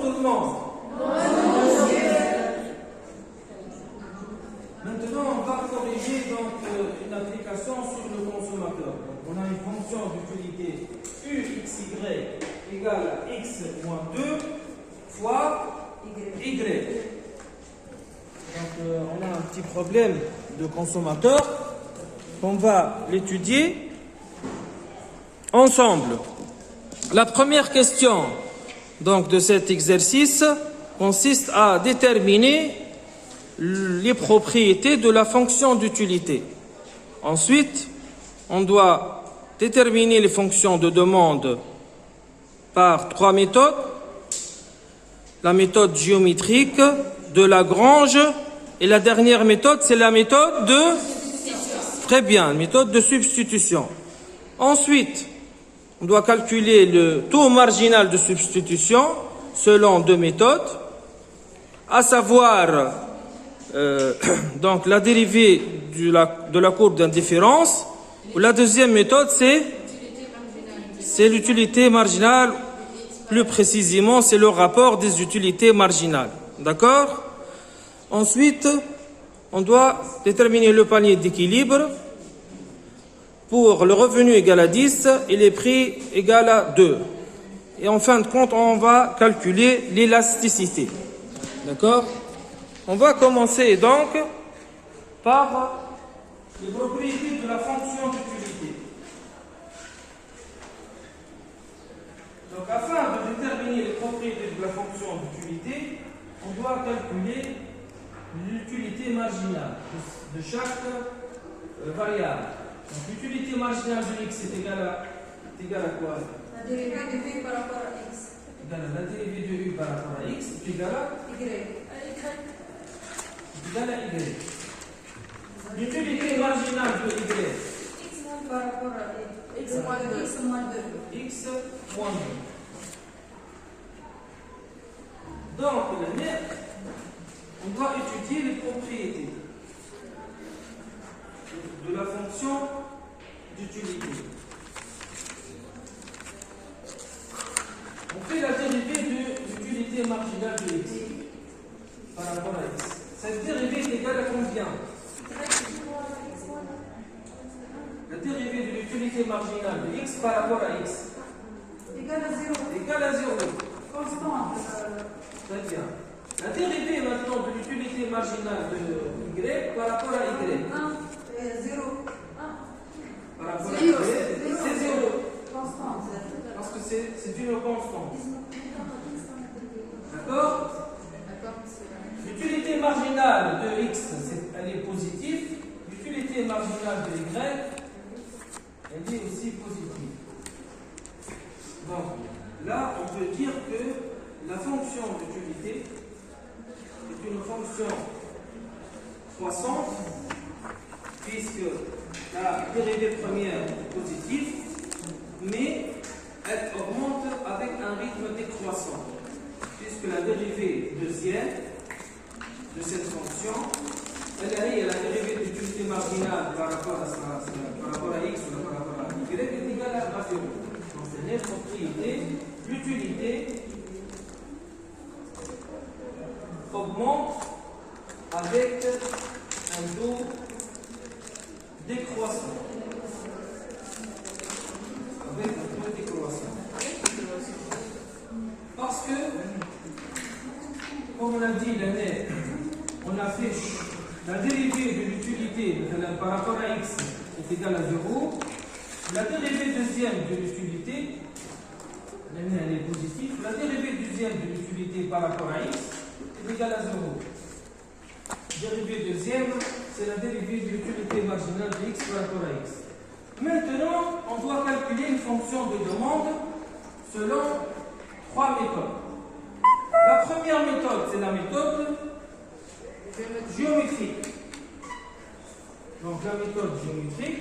tout le monde? Maintenant, on va corriger donc une application sur le consommateur. Donc, on a une fonction d'utilité uxy égale à x moins 2 fois y. Donc, on a un petit problème de consommateur qu'on va l'étudier ensemble. La première question donc, de cet exercice consiste à déterminer les propriétés de la fonction d'utilité. Ensuite, on doit déterminer les fonctions de demande par 3 méthodes. La méthode géométrique, de Lagrange, et la dernière méthode, c'est la méthode de... Très bien, méthode de substitution. Ensuite, on doit calculer le taux marginal de substitution selon 2 méthodes, à savoir donc la dérivée de la courbe d'indifférence. La deuxième méthode, c'est l'utilité marginale. Plus précisément, c'est le rapport des utilités marginales. D'accord? Ensuite, on doit déterminer le panier d'équilibre pour le revenu égal à 10 et les prix égal à 2. Et en fin de compte, on va calculer l'élasticité. D'accord? On va commencer donc par les propriétés de la fonction d'utilité. Donc, afin de déterminer les propriétés de la fonction d'utilité, on doit calculer l'utilité marginale de chaque variable. Donc, l'utilité marginale de x est égale à quoi? La dérivée de u par rapport à x. Égale à la dérivée de u par rapport à x est égale à Y. égale à y. L'utilité marginale de y. X par rapport à x moins 2. X moins 2. X moins 2. Donc, on doit étudier les propriétés de la fonction d'utilité. On fait la dérivée de l'utilité marginale de x par rapport à x. Cette dérivée est égale à combien? La dérivée de l'utilité marginale de x par rapport à x Égal à 0. égale à 0. Constante. Très bien. La dérivée maintenant de l'utilité marginale de y par rapport à y. 1, 0. 1. Par rapport à Zéro. y, c'est 0. Constante. Parce que c'est une constante. D'accord? L'utilité marginale de x, elle est positive. L'utilité marginale de y, elle est aussi positive. Donc, là, on peut dire que la fonction d'utilité est une fonction croissante, puisque la dérivée première est positive, mais elle augmente avec un rythme décroissant, puisque la dérivée deuxième de cette fonction, elle arrive à la dérivée de l'utilité marginale par rapport à x ou par rapport à y est égale à 0. Donc, c'est une propriété, l'utilité augmente avec un taux décroissant. Avec un taux décroissant. Parce que, comme on a dit l'année, on a fait la dérivée de l'utilité par rapport à x est égale à 0. La dérivée deuxième de l'utilité, l'année elle est positive, la dérivée deuxième de l'utilité par rapport à x est égale à 0. Dérivée deuxième, c'est la dérivée de l'utilité marginale de x par rapport à x. Maintenant, on doit calculer une fonction de demande selon 3 méthodes. La première méthode, c'est la méthode géométrique. Donc la méthode géométrique,